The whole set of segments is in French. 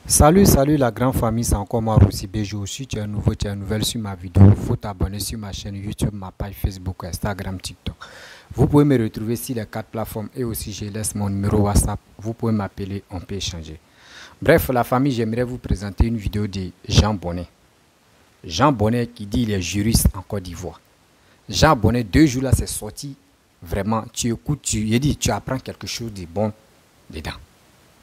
Salut la grande famille, c'est encore moi Roussi Béjou. Si tu es nouveau, tu es nouvelle sur ma vidéo, il faut t'abonner sur ma chaîne YouTube, ma page Facebook, Instagram, TikTok. Vous pouvez me retrouver sur les 4 plateformes et aussi je laisse mon numéro WhatsApp. Vous pouvez m'appeler, on peut échanger. Bref, la famille, j'aimerais vous présenter une vidéo de Jean Bonnet. Jean Bonnet qui dit qu'il est juriste en Côte d'Ivoire. Jean Bonnet, 2 jours là, c'est sorti. Vraiment, tu écoutes, tu apprends quelque chose de bon dedans.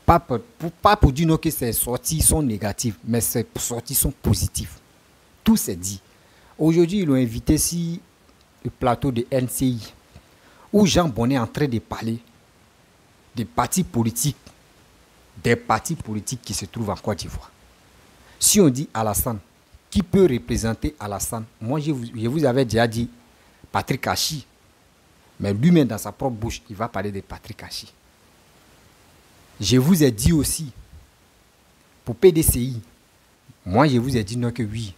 Pas pour dire non que ces sorties sont négatives, mais ces sorties sont positives. Tout s'est dit. Aujourd'hui, ils l'ont invité sur le plateau de NCI, où Jean Bonnet est en train de parler des partis politiques qui se trouvent en Côte d'Ivoire. Si on dit Alassane, qui peut représenter Alassane? Moi, je vous avais déjà dit Patrick Achi, mais lui-même dans sa propre bouche, il va parler de Patrick Achi. Je vous ai dit aussi, pour PDCI, moi je vous ai dit non que oui,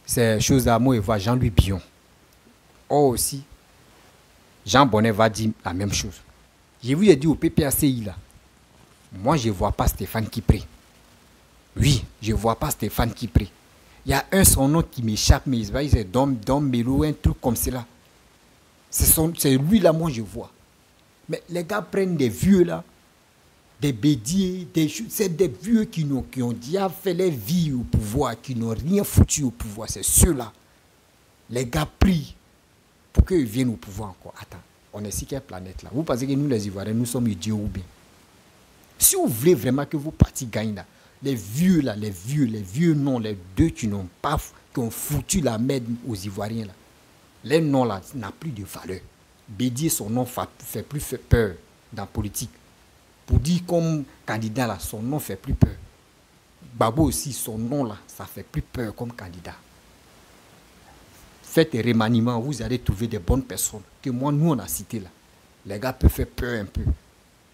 c'est chose à moi et voir Jean-Louis Billon. Or aussi, Jean Bonnet va dire la même chose. Je vous ai dit au PPACI là, moi je ne vois pas Stéphane Kipré. Oui, je ne vois pas Stéphane Kipré. Il y a son nom qui m'échappe, mais c'est Dom Melo, un truc comme cela. C'est lui là, moi je vois. Mais les gars prennent des vieux là, des bédiers, c'est des vieux qui ont déjà fait leur vie au pouvoir, qui n'ont rien foutu au pouvoir. C'est ceux-là. Les gars prient pour qu'ils viennent au pouvoir encore. Attends, on est sur quelle planète là? Vous pensez que nous les Ivoiriens, nous sommes idiots ou bien? Si vous voulez vraiment que vos partis gagnent là, les vieux là, les vieux noms, les deux qui n'ont pas, qui ont foutu la merde aux Ivoiriens là, les noms là n'ont plus de valeur. Bédier, son nom fait plus peur dans la politique. Pour dire comme candidat, là, son nom fait plus peur. Babo aussi, son nom, là, ça fait plus peur comme candidat. Faites des remaniements, vous allez trouver des bonnes personnes. Que moi, nous, on a cité là. Les gars peuvent faire peur un peu.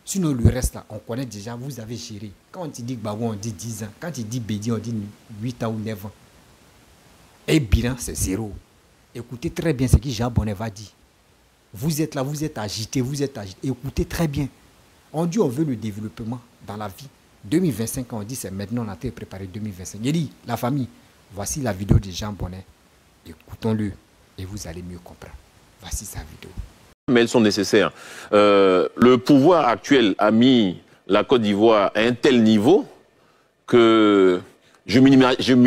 Sinon, le reste, là, on connaît déjà, vous avez géré. Quand on dit Babo, on dit 10 ans. Quand il dit Bédi, on dit 8 ans ou 9 ans. Et bilan, c'est 0. Écoutez très bien ce que Jean Bonnet va dire. Vous êtes là, vous êtes agité. Écoutez très bien. On dit on veut le développement dans la vie. 2025, on dit c'est maintenant, on a été préparé 2025. Il dit, la famille, voici la vidéo de Jean Bonnet. Écoutons-le et vous allez mieux comprendre. Voici sa vidéo. Mais elles sont nécessaires. Le pouvoir actuel a mis la Côte d'Ivoire à un tel niveau que je ne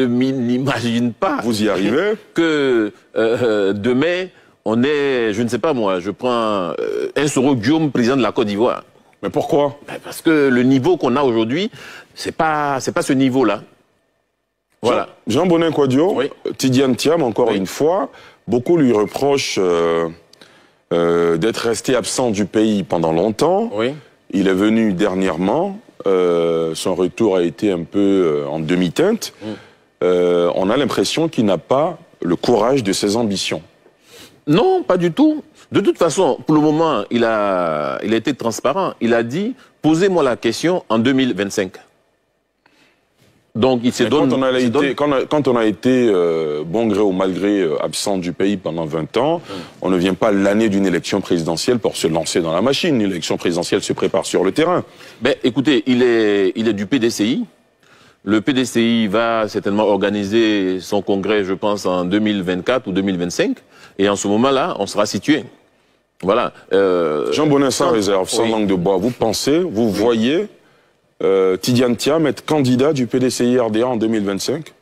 m'imagine pas. Vous y arrivez? Que demain, on est, je ne sais pas moi, je prends un Soro Guillaume, président de la Côte d'Ivoire. Mais pourquoi? Parce que le niveau qu'on a aujourd'hui, c'est pas ce niveau-là. Voilà. Jean Bonnet Kouadio, oui. Tidiane Thiam, encore oui. une fois, beaucoup lui reprochent d'être resté absent du pays pendant longtemps. Oui. Il est venu dernièrement, son retour a été un peu en demi-teinte. On a l'impression qu'il n'a pas le courage de ses ambitions. Non, pas du tout. De toute façon, pour le moment, il a été transparent. Il a dit, posez-moi la question en 2025. Donc, il se donne... Quand on a été bon gré ou mal gré absent du pays pendant 20 ans, on ne vient pas l'année d'une élection présidentielle pour se lancer dans la machine. L'élection présidentielle se prépare sur le terrain. Ben, écoutez, il est du PDCI. Le PDCI va certainement organiser son congrès, je pense, en 2024 ou 2025. Et en ce moment-là, on sera situé. Voilà. Jean Bonnet, sans réserve, sans langue de bois, vous pensez, vous voyez Tidiane Thiam être candidat du PDCI RDA en 2025?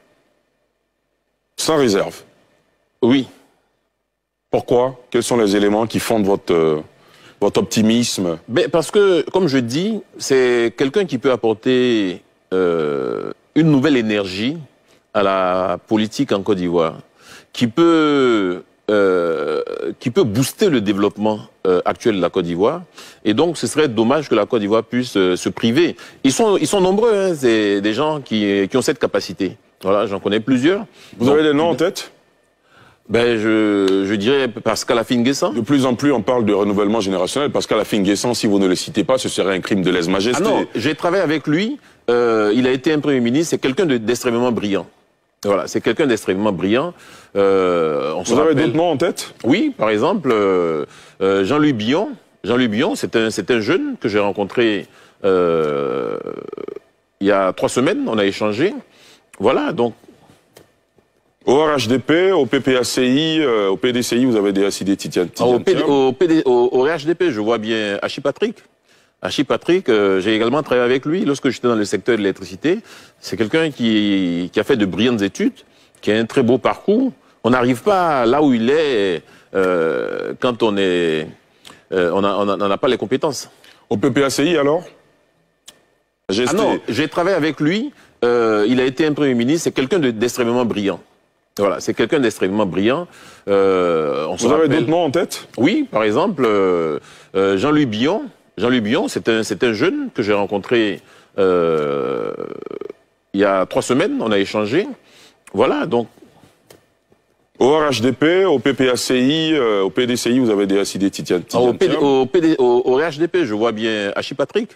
Sans réserve? Oui. Pourquoi? Quels sont les éléments qui fondent votre optimisme? Ben, parce que, comme je dis, c'est quelqu'un qui peut apporter une nouvelle énergie à la politique en Côte d'Ivoire, qui peut booster le développement actuel de la Côte d'Ivoire. Et donc, ce serait dommage que la Côte d'Ivoire puisse se priver. Ils sont nombreux, hein, c'est des gens qui ont cette capacité. Voilà, j'en connais plusieurs. Vous avez des noms en tête? Ben, je dirais Pascal Afin-Guessan. De plus en plus, on parle de renouvellement générationnel. Pascal Afin-Guessan, si vous ne le citez pas, ce serait un crime de lèse-majesté. Ah non, j'ai travaillé avec lui. Il a été un Premier ministre. C'est quelqu'un d'extrêmement brillant. Voilà, c'est quelqu'un d'extrêmement brillant. Vous avez d'autres noms en tête? Oui, par exemple, Jean-Louis Billon. Jean-Louis Billon, c'est un jeune que j'ai rencontré il y a 3 semaines, on a échangé. Voilà, donc... Au RHDP, au PPACI, au PDCI, vous avez déjà cité Tidiane Thiam. Au RHDP, je vois bien Hachi Patrick. Hachi Patrick, j'ai également travaillé avec lui lorsque j'étais dans le secteur de l'électricité. C'est quelqu'un qui a fait de brillantes études, qui a un très beau parcours. On n'arrive pas là où il est quand on n'a pas les compétences. Au PPACI, alors? Ah non, j'ai travaillé avec lui. Il a été un Premier ministre. C'est quelqu'un d'extrêmement brillant. Voilà, c'est quelqu'un d'extrêmement brillant. Vous avez d'autres noms en tête? Oui, par exemple, Jean-Louis Billon. Jean-Louis Billon, c'est un jeune que j'ai rencontré il y a 3 semaines. On a échangé. Voilà, donc... Au RHDP, au PPACI, au PDCI, vous avez déjà cité Tidiane Thiam. Au RHDP, je vois bien Hachi Patrick.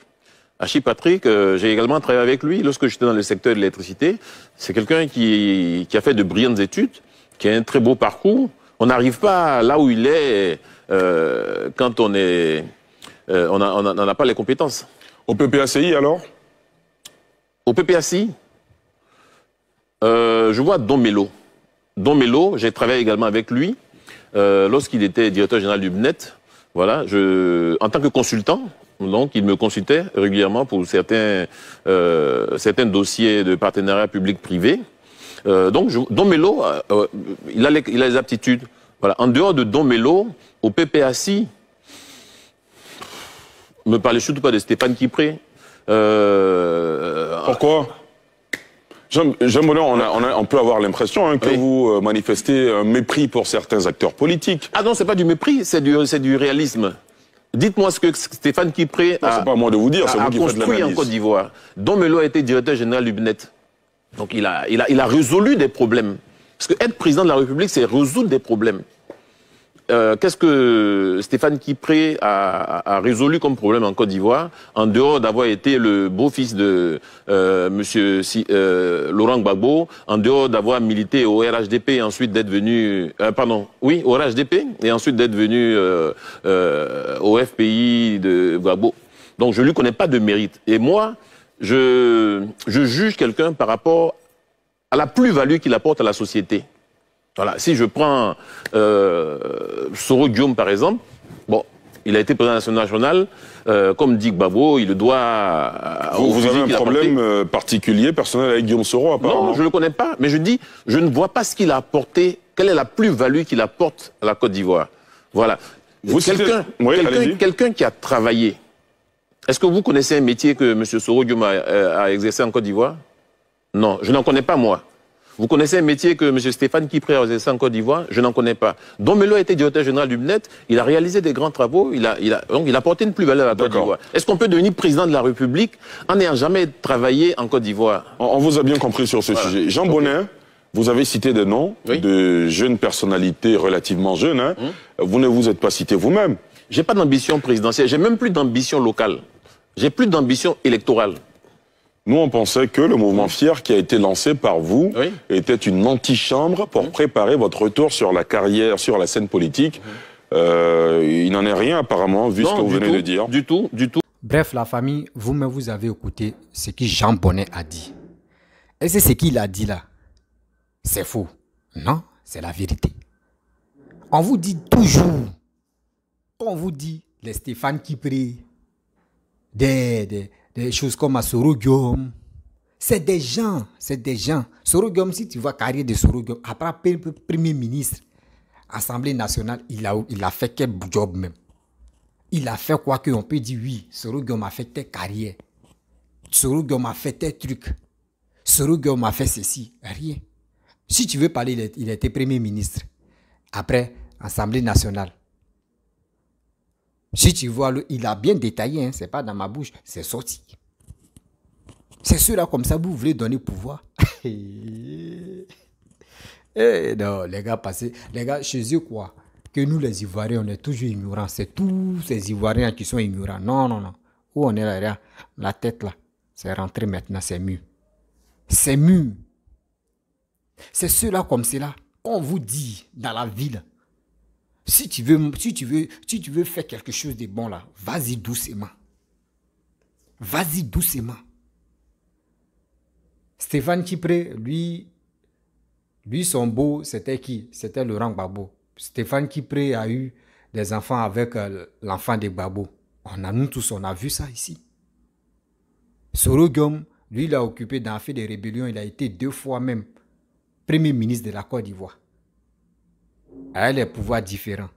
Hachi Patrick, j'ai également travaillé avec lui lorsque j'étais dans le secteur de l'électricité. C'est quelqu'un qui a fait de brillantes études, qui a un très beau parcours. On n'arrive pas là où il est quand on n'a pas les compétences. Au PPACI, alors? Au PPACI, je vois Don Melo. Don Melo, j'ai travaillé également avec lui lorsqu'il était directeur général du BNET. Voilà, en tant que consultant. Donc, il me consultait régulièrement pour certains dossiers de partenariat public-privé. Donc, Don Melo, il a les aptitudes. Voilà. En dehors de Don Melo, au PPACI, ne me parlez surtout pas de Stéphane Kipré. Pourquoi? Jean Bonnet, on peut avoir l'impression que vous manifestez un mépris pour certains acteurs politiques. Ah non, c'est pas du mépris, c'est du réalisme. Dites-moi ce que Stéphane Kipré a construit en Côte d'Ivoire. Don Melo a été directeur général du BNET. Donc il a résolu des problèmes. Parce que être président de la République, c'est résoudre des problèmes. Qu'est-ce que Stéphane Kipré a résolu comme problème en Côte d'Ivoire, en dehors d'avoir été le beau-fils de monsieur Laurent Gbagbo, en dehors d'avoir milité au RHDP et ensuite d'être venu... au RHDP et ensuite d'être venu au FPI de Gbagbo. Donc je ne lui connais pas de mérite. Et moi, je juge quelqu'un par rapport à la plus-value qu'il apporte à la société. Voilà, si je prends Soro Guillaume, par exemple, bon, il a été président national, comme dit Gbagbo, il le doit... Vous avez un problème particulier, personnel avec Guillaume Soro, apparemment? Non, je ne le connais pas, mais je dis, je ne vois pas ce qu'il a apporté, quelle est la plus-value qu'il apporte à la Côte d'Ivoire. Voilà. Quelqu'un qui a travaillé. Est-ce que vous connaissez un métier que M. Soro Guillaume a exercé en Côte d'Ivoire? Non, je n'en connais pas, moi. Vous connaissez un métier que M. Stéphane Kipré a exercé en Côte d'Ivoire? Je n'en connais pas. Don Melo a été directeur général du BNET, il a réalisé des grands travaux, il a apporté une plus-value à la Côte d'Ivoire. Est-ce qu'on peut devenir président de la République en n'ayant jamais travaillé en Côte d'Ivoire? On vous a bien compris sur ce sujet. Jean Bonnet, vous avez cité des noms de jeunes personnalités relativement jeunes. Vous ne vous êtes pas cité vous-même. J'ai pas d'ambition présidentielle, j'ai même plus d'ambition locale. J'ai plus d'ambition électorale. Nous, on pensait que le mouvement Fier qui a été lancé par vous était une antichambre pour préparer votre retour sur la carrière, sur la scène politique. Il n'en est rien apparemment, vu ce que vous venez de dire. Du tout. Bref, la famille, vous-même, vous avez écouté ce que Jean Bonnet a dit. Et c'est ce qu'il a dit là. C'est faux. Non, c'est la vérité. On vous dit toujours, on vous dit les Stéphane Kipré, des choses comme Soro Guillaume. C'est des gens. Soro Guillaume, si tu vois carrière de Soro Guillaume, après Premier ministre, Assemblée nationale, il a fait quel job même? Il a fait quoi qu'on peut dire oui, Soro Guillaume a fait telle carrière. Soro Guillaume a fait tel truc. Soro Guillaume a fait ceci. Rien. Si tu veux parler, il était Premier ministre. Après, Assemblée nationale. Si tu vois, il a bien détaillé, hein, c'est pas dans ma bouche, c'est sorti. C'est ceux-là comme ça, vous voulez donner pouvoir. Non, les gars, chez eux, quoi, que nous les Ivoiriens, on est toujours ignorants. C'est tous ces Ivoiriens qui sont ignorants. Non. Où on est là, la tête là, c'est rentré maintenant, c'est mieux. C'est mieux. C'est ceux-là comme ceux-là, qu'on vous dit dans la ville. Si tu veux faire quelque chose de bon là, vas-y doucement. Vas-y doucement. Stéphane Kipré, lui son beau, c'était qui? C'était Laurent Gbagbo. Stéphane Kipré a eu des enfants avec l'enfant de Gbagbo. Nous tous, on a vu ça ici. Soro Guillaume, lui, il a occupé dans la fait des rébellions. Il a été 2 fois même Premier ministre de la Côte d'Ivoire. Elle a les pouvoirs différents.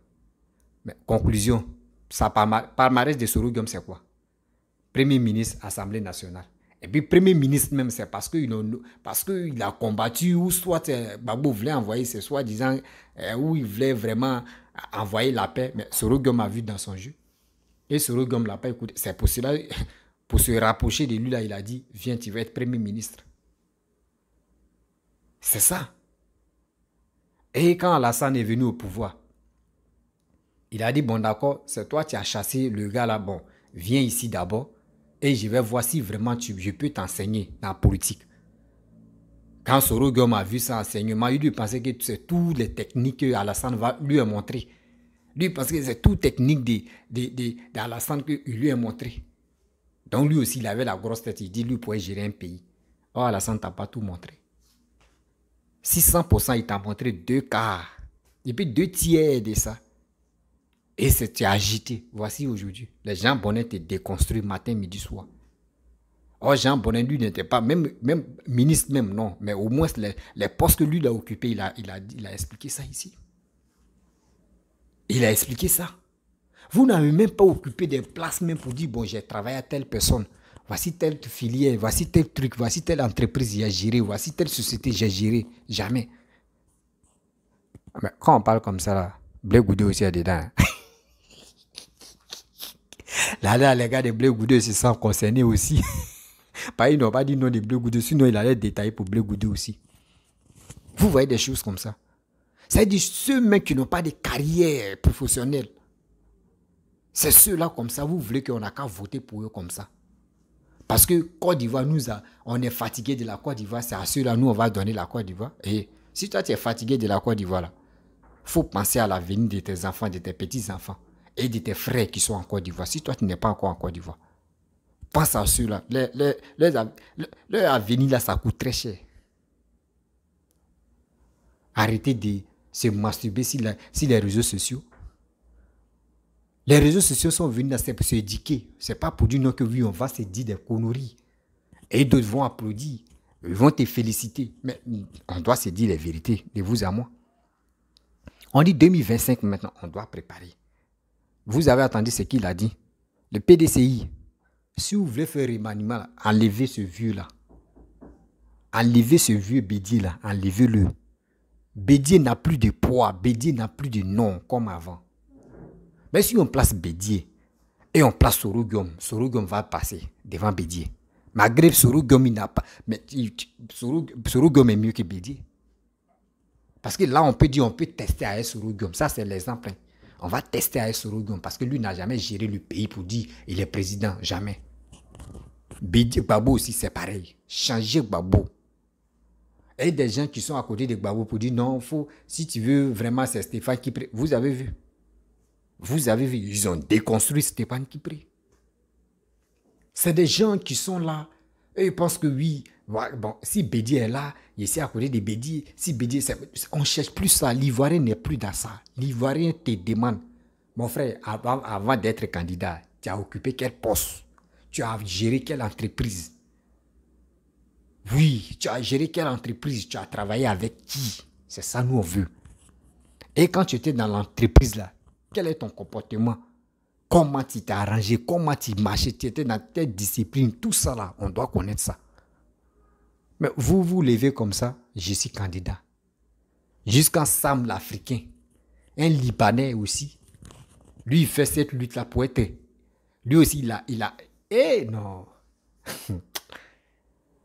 Mais conclusion, sa palmarès de Soro Guillaume, c'est quoi? Premier ministre, Assemblée nationale. Et puis, Premier ministre même, c'est parce qu'il a combattu, ou soit Gbagbo voulait envoyer, c'est soit disant, où il voulait vraiment envoyer la paix. Mais Soro Guillaume a vu dans son jeu. Et Soro Guillaume ne l'a pas écouté. C'est pour cela, pour se rapprocher de lui, là, il a dit, viens, tu vas être Premier ministre. C'est ça. Et quand Alassane est venu au pouvoir, il a dit, bon d'accord, c'est toi qui as chassé le gars là, bon, viens ici d'abord et je vais voir si vraiment je peux t'enseigner dans la politique. Quand Soro Guillaume a vu ça enseignement, il lui pensait que c'est toutes les techniques qu'Alassane va lui a montré. Lui pensait que c'est toute technique d'Alassane qu'il lui a montré. Donc lui aussi, il avait la grosse tête, il dit, lui pourrait gérer un pays. Oh, Alassane ne t'a pas tout montré. 600%, il t'a montré 2 quarts. Et puis 2 tiers de ça. Et c'était agité. Voici aujourd'hui. Les Jean Bonnet étaient déconstruits matin, midi, soir. Oh, Jean Bonnet, lui, n'était pas, même ministre, même non. Mais au moins, les postes que lui a occupés, il a expliqué ça ici. Il a expliqué ça. Vous n'avez même pas occupé des places même pour dire, bon, j'ai travaillé à telle personne. Voici telle filière, voici tel truc, voici telle entreprise j'ai géré, voici telle société j'ai géré. Jamais. Mais quand on parle comme ça, là, Blé Goudé aussi est dedans. Là, les gars de Blé Goudé se sentent concernés aussi. Ils n'ont pas dit non de Blé Goudé, sinon il allait détailler pour Blé Goudé aussi. Vous voyez des choses comme ça. C'est-à-dire ceux mecs qui n'ont pas de carrière professionnelle. C'est ceux-là comme ça, vous voulez qu'on n'a qu'à voter pour eux comme ça. Parce que Côte d'Ivoire, on est fatigué de la Côte d'Ivoire, c'est à ceux-là, nous, on va donner la Côte d'Ivoire. Et si toi, tu es fatigué de la Côte d'Ivoire, il faut penser à l'avenir de tes enfants, de tes petits-enfants et de tes frères qui sont en Côte d'Ivoire. Si toi, tu n'es pas encore en Côte d'Ivoire, pense à ceux-là. Leur avenir, là, ça coûte très cher. Arrêtez de se masturber sur les réseaux sociaux. Les réseaux sociaux sont venus pour se éduquer. Ce n'est pas pour dire non que oui, on va se dire des conneries. Et d'autres vont applaudir. Ils vont te féliciter. Mais on doit se dire les vérités, de vous à moi. On dit 2025 maintenant, on doit préparer. Vous avez entendu ce qu'il a dit. Le PDCI, si vous voulez faire remaniement, enlevez ce vieux-là. Enlevez ce vieux Bédier-là, enlevez-le. Bédier n'a plus de poids, Bédier n'a plus de nom comme avant. Mais si on place Bédier et on place Soro Guillaume va passer devant Bédier. Malgré Soro Guillaume, il n'a pas. Mais Soro Guillaume est mieux que Bédier. Parce que là, on peut dire, on peut tester à Soro Guillaume. Ça, c'est l'exemple. On va tester à Soro Guillaume parce que lui n'a jamais géré le pays pour dire il est président. Jamais. Bédier, Gbagbo aussi, c'est pareil. Changer Gbagbo. Et des gens qui sont à côté de Gbagbo pour dire non, si tu veux vraiment, c'est Stéphane Kipré. Vous avez vu? Vous avez vu, ils ont déconstruit Stéphane Kipré. C'est des gens qui sont là. Et ils pensent que oui, bon, si Bédier est là, il est à côté de Bédier. Si Bédier, on ne cherche plus ça. L'Ivoirien n'est plus dans ça. L'Ivoirien te demande, mon frère, avant d'être candidat, tu as occupé quel poste? Tu as géré quelle entreprise? Oui, tu as géré quelle entreprise? Tu as travaillé avec qui? C'est ça nous on veut. Et quand tu étais dans l'entreprise là, quel est ton comportement? Comment tu t'es arrangé? Comment tu marchais? Tu étais dans telle discipline? Tout ça là, on doit connaître ça. Mais vous vous levez comme ça, je suis candidat. Jusqu'à Sam l'Africain, un Libanais aussi. Lui, il fait cette lutte là pour être. Lui aussi, il a. Eh non!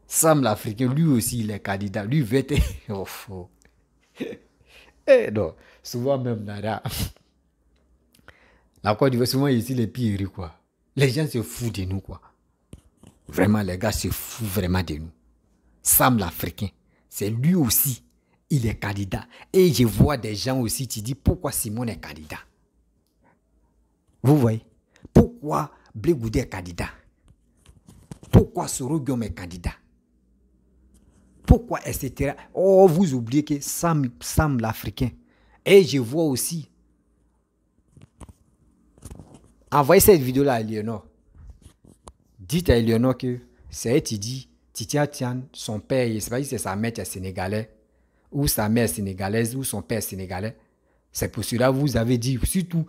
Sam l'Africain, lui aussi, il est candidat. Lui, veut être. Oh. Eh non! Souvent même, Nara. La Côte d'Ivoire, souvent ici, les pires, quoi. Les gens se foutent de nous, quoi. Vraiment, les gars se foutent vraiment de nous. Sam l'Africain, c'est lui aussi, il est candidat. Et je vois des gens aussi qui disent pourquoi Simon est candidat. Vous voyez? Pourquoi Blé Goudé est candidat? Pourquoi Soro Guillaume est candidat? Pourquoi, etc. Oh, vous oubliez que Sam l'Africain. Et je vois aussi. Envoyez cette vidéo-là à Eleonore. Dites à Eleonore que c'est Tidi, Titia Tian, son père, je ne sais pas si c'est sa mère qui est sénégalais, ou sa mère sénégalaise, ou son père sénégalais. C'est pour cela que vous avez dit, surtout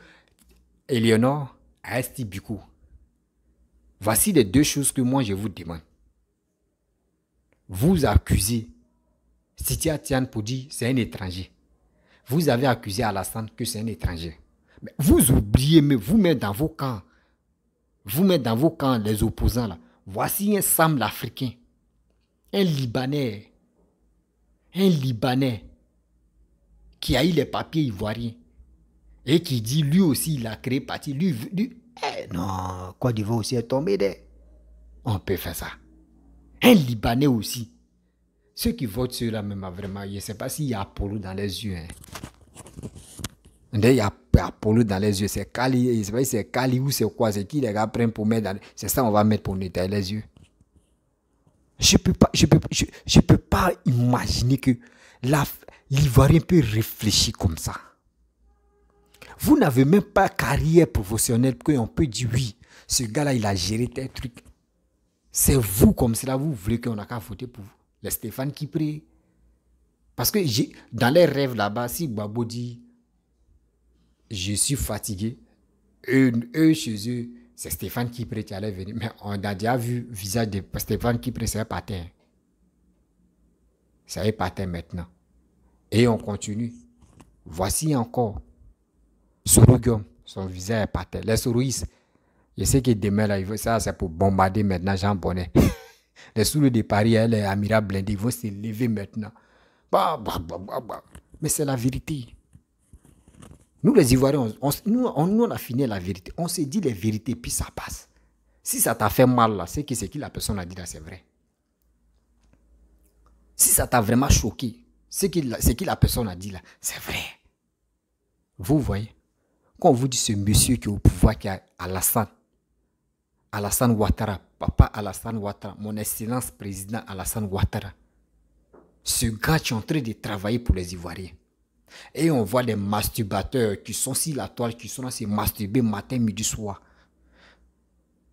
Eleonore à Esti Biko. Voici les deux choses que moi je vous demande. Vous accusez Titia Tian pour dire c'est un étranger. Vous avez accusé Alassane que c'est un étranger. Mais vous oubliez, mais vous mettez dans vos camps. Vous mettez dans vos camps les opposants là. Voici un Sam l'Africain. Un Libanais qui a eu les papiers ivoiriens et qui dit lui aussi il a créé parti. Non, Côte d'Ivoire aussi est tombé. On peut faire ça. Un Libanais aussi. Ceux qui votent ceux-là même vraiment, je ne sais pas s'il y a Apollo dans les yeux. Hein. Il y a Apollo dans les yeux. C'est Kali, je ne sais pas si c'est Kali ou c'est quoi. C'est qui les gars prennent pour mettre dans... C'est ça on va mettre pour nettoyer les yeux. Je peux pas imaginer que l'Ivoirien peut réfléchir comme ça. Vous n'avez même pas carrière professionnelle pour qu'on peut dire oui, ce gars-là, il a géré tel truc. C'est vous comme cela, vous voulez qu'on a qu'à voter pour vous. Les Stéphane qui prie. Parce que dans les rêves là-bas, si Babo dit je suis fatigué, eux chez eux, c'est Stéphane qui prie qui allait venir. Mais on a déjà vu le visage de Stéphane qui prie, c'est un patin. C'est un patin maintenant. Et on continue. Voici encore Sorogum, son visage est patin. Les Soroïs, je sais que demain, là, ça c'est pour bombarder maintenant Jean Bonnet. Les souleux de Paris, les Amira blindés, ils vont se lever maintenant. Mais c'est la vérité. Nous, les Ivoiriens, on a fini la vérité. On se dit les vérités, puis ça passe. Si ça t'a fait mal, là, c'est que ce que la personne a dit là, c'est vrai. Si ça t'a vraiment choqué, ce que la personne a dit là, c'est vrai. Vous voyez, quand on vous dit ce monsieur qui est au pouvoir, qui est Alassane Ouattara, papa Alassane Ouattara, mon excellence président Alassane Ouattara, ce gars qui est en train de travailler pour les Ivoiriens. Et on voit des masturbateurs qui sont sur la toile, qui sont là, se masturber matin, midi, soir,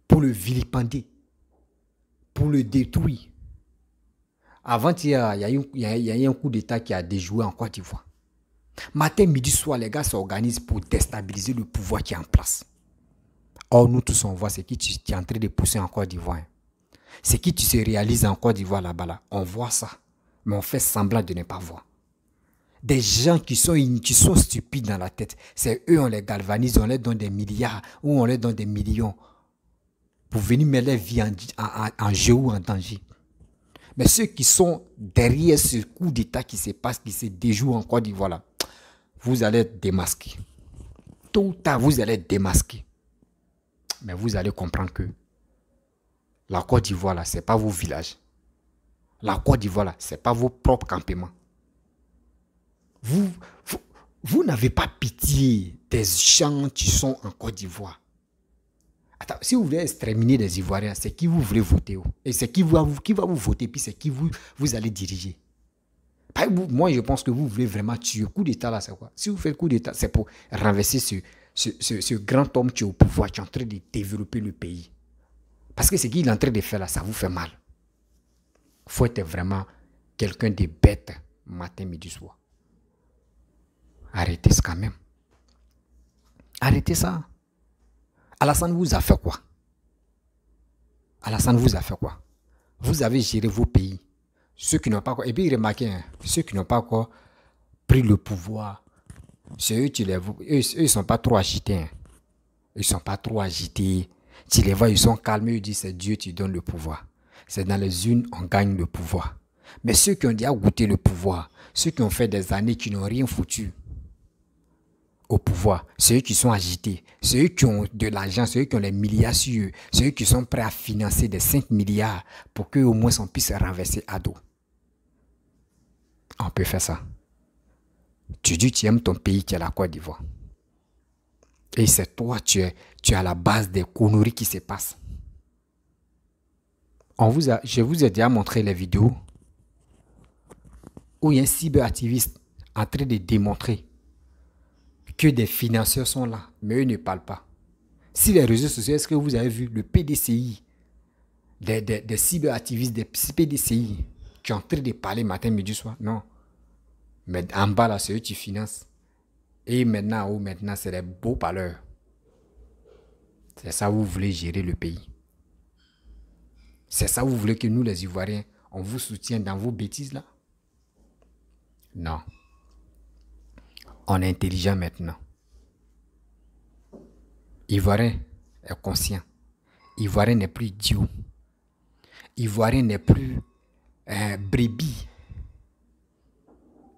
pour le vilipender, pour le détruire. Avant-hier, il y a eu un coup d'État qui a déjoué en Côte d'Ivoire. Matin, midi, soir, les gars s'organisent pour déstabiliser le pouvoir qui est en place. Or, nous tous, on voit ce qui est en train de pousser en Côte d'Ivoire. Ce qui se réalise en Côte d'Ivoire là-bas, là, on voit ça. Mais on fait semblant de ne pas voir. Des gens qui sont stupides dans la tête, c'est eux, on les galvanise, on les donne des milliards ou on les donne des millions pour venir mettre leur vie en jeu ou en danger. Mais ceux qui sont derrière ce coup d'État qui se passe, qui se déjoue en Côte d'Ivoire, là, vous allez être démasqués. Tôt ou tard, vous allez être démasqués. Mais vous allez comprendre que la Côte d'Ivoire, là, ce n'est pas vos villages. La Côte d'Ivoire, là, ce n'est pas vos propres campements. Vous n'avez pas pitié des gens qui sont en Côte d'Ivoire. Attends, si vous voulez exterminer les Ivoiriens, c'est qui vous voulez voter. Et c'est qui va vous voter, puis c'est qui vous allez diriger. Moi, je pense que vous voulez vraiment tuer. Le coup d'État, là, c'est quoi? Si vous faites le coup d'État, c'est pour renverser ce grand homme qui est au pouvoir, qui est en train de développer le pays. Parce que ce qu'il est en train de faire, là, ça vous fait mal. Il faut être vraiment quelqu'un de bête matin, midi, soir. Arrêtez ça quand même. Arrêtez ça. Alassane vous a fait quoi? Alassane vous a fait quoi? Vous avez géré vos pays. Ceux qui n'ont pas quoi. Et puis remarquez, hein, ceux qui n'ont pas quoi pris le pouvoir, c'est eux qui les voient. Eux, ils ne sont pas trop agités. Hein. Ils ne sont pas trop agités. Tu les vois, ils sont calmes. Ils disent c'est Dieu qui donne le pouvoir. C'est dans les unes on gagne le pouvoir. Mais ceux qui ont déjà goûté le pouvoir, ceux qui ont fait des années qui n'ont rien foutu au pouvoir, ceux qui sont agités, ceux qui ont de l'argent, ceux qui ont les milliards sur eux, ceux qui sont prêts à financer des 5 milliards pour qu'au moins on puisse renverser à dos. On peut faire ça. Tu dis tu aimes ton pays qui est la Côte d'Ivoire. Et c'est toi, tu es à la base des conneries qui se passent. Je vous ai déjà montré les vidéos où il y a un cyberactiviste en train de démontrer que des financeurs sont là, mais eux ne parlent pas. Si les réseaux sociaux, est-ce que vous avez vu le PDCI, des cyberactivistes, des PDCI qui sont en train de parler matin, midi, soir? Non. Mais en bas, là, c'est eux qui financent. Et maintenant, c'est des beaux parleurs. C'est ça, vous voulez gérer le pays. C'est ça, vous voulez que nous, les Ivoiriens, on vous soutienne dans vos bêtises, là? Non. On est intelligent maintenant. Ivoirien est conscient. Ivoirien n'est plus idiot. Ivoirien n'est plus brebis.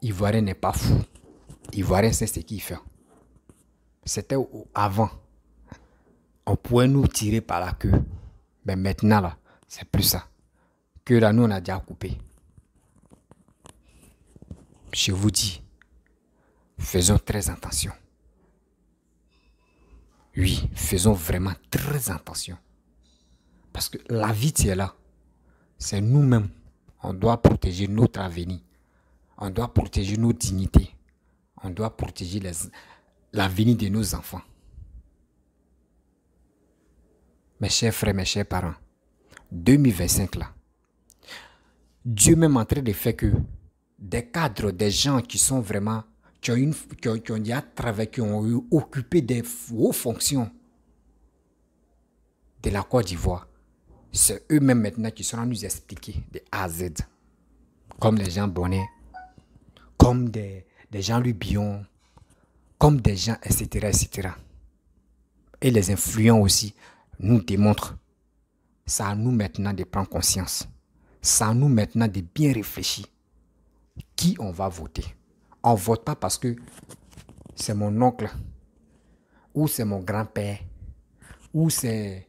Ivoirien n'est pas fou. Ivoirien sait ce qu'il fait. C'était avant. On pouvait nous tirer par la queue. Mais maintenant, là, c'est plus ça. Que là, nous, on a déjà coupé. Je vous dis, faisons très attention. Oui, faisons vraiment très attention. Parce que la vie, c'est là. C'est nous-mêmes. On doit protéger notre avenir. On doit protéger nos dignités. On doit protéger l'avenir de nos enfants. Mes chers frères, mes chers parents, 2025 là, Dieu même en train de faire que des cadres, des gens qui sont vraiment, qui ont déjà travaillé, qui ont occupé des hautes fonctions de la Côte d'Ivoire, c'est eux-mêmes maintenant qui seront nous expliquer de A à Z. Comme les gens Bonnet, comme des gens Lubion, comme des gens, etc., etc. Et les influents aussi nous démontrent. C'est à nous maintenant de prendre conscience. C'est à nous maintenant de bien réfléchir. Qui on va voter? On ne vote pas parce que c'est mon oncle, ou c'est mon grand-père, ou c'est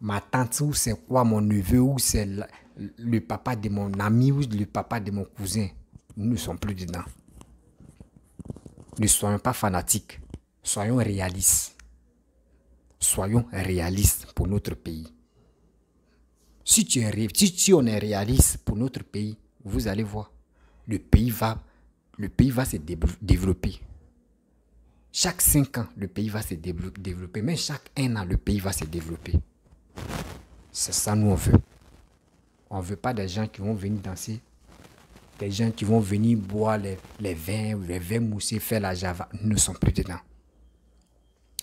ma tante, ou c'est quoi mon neveu, ou c'est le papa de mon ami, ou le papa de mon cousin. Nous ne sommes plus dedans. Ne soyons pas fanatiques. Soyons réalistes. Soyons réalistes pour notre pays. Si on est réaliste pour notre pays, vous allez voir, le pays va se développer. Chaque 5 ans, le pays va se développer. Mais chaque 1 an, le pays va se développer. C'est ça nous on veut. On ne veut pas des gens qui vont venir danser, des gens qui vont venir boire les vins moussés, faire la java. Nous ne sommes plus dedans.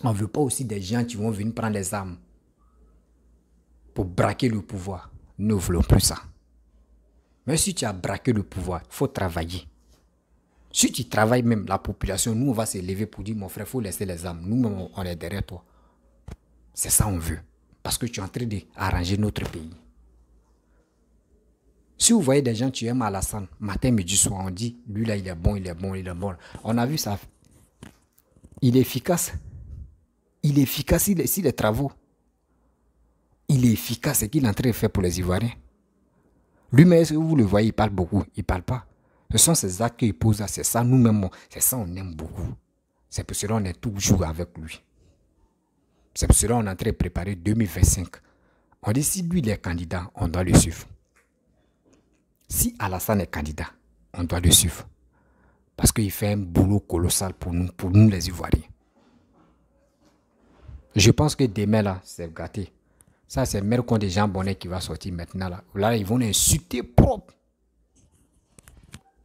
On ne veut pas aussi des gens qui vont venir prendre les armes pour braquer le pouvoir. Nous ne voulons plus ça. Mais si tu as braqué le pouvoir, il faut travailler. Si tu travailles même, la population, nous on va se lever pour dire, mon frère, il faut laisser les armes. Nous, on est derrière toi. C'est ça on veut. Parce que tu es en train d'arranger notre pays. Si vous voyez des gens qui aiment Alassane, matin, midi, soir, on dit, lui là, il est bon, il est bon, il est bon. On a vu ça. Il est efficace. Il est efficace ici, les travaux. Il est efficace, ce qu'il est en train de faire pour les Ivoiriens. Lui-même, est-ce que vous le voyez, il parle beaucoup. Il ne parle pas. Ce sont ces actes qu'il pose là, c'est ça nous-mêmes, c'est ça on aime beaucoup. C'est pour cela qu'on est toujours avec lui. C'est pour cela qu'on est en train de préparer 2025. On dit si lui il est candidat, on doit le suivre. Si Alassane est candidat, on doit le suivre. Parce qu'il fait un boulot colossal pour nous les Ivoiriens. Je pense que demain là, c'est gâté. Ça, c'est Mercon des gens Bonnet qui va sortir maintenant là. Là, ils vont l'insulter propre.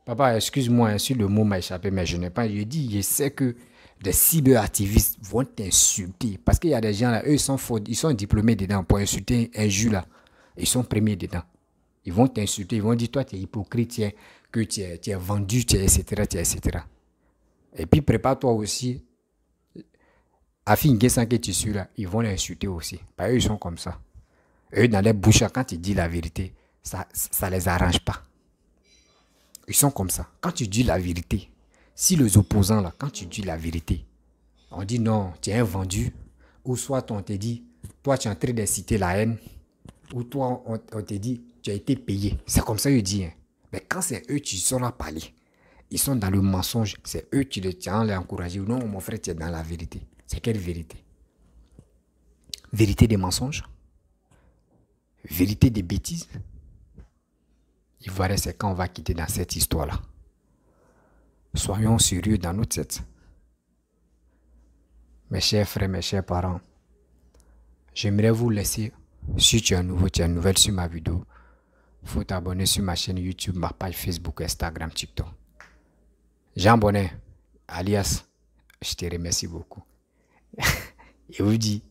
Papa, excuse-moi, si le mot m'a échappé, mais je n'ai pas. Je dis, je sais que des cyberactivistes vont t'insulter. Parce qu'il y a des gens là, eux, ils sont diplômés dedans pour insulter un juge là. Ils sont premiers dedans. Ils vont t'insulter, ils vont dire, toi, tu es hypocrite, que tu es vendu, tu es, etc., etc. Et puis, prépare-toi aussi. Afin que tu suis là, ils vont l'insulter aussi. Parce qu'eux, ils sont comme ça. Eux, dans les bouches, quand ils disent la vérité, ça ne les arrange pas. Ils sont comme ça. Quand tu dis la vérité, si les opposants, là, quand tu dis la vérité, on dit non, tu es un vendu, ou soit on te dit, toi, tu es en train d'inciter la haine, ou toi, on te dit, tu as été payé. C'est comme ça qu'ils disent. Hein. Mais quand c'est eux qui sont là à parler, ils sont dans le mensonge, c'est eux qui les encouragent. Non, mon frère, tu es dans la vérité. C'est quelle vérité? Vérité des mensonges? Vérité des bêtises? Ivoirien, c'est quand on va quitter dans cette histoire-là. Soyons sérieux dans notre tête. Mes chers frères, mes chers parents, j'aimerais vous laisser, si tu es nouveau, tu es nouvelle sur ma vidéo, il faut t'abonner sur ma chaîne YouTube, ma page Facebook, Instagram, TikTok. Jean Bonnet, alias, je te remercie beaucoup. Et vous dis,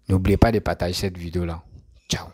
n'oubliez pas de partager cette vidéo-là. Ciao.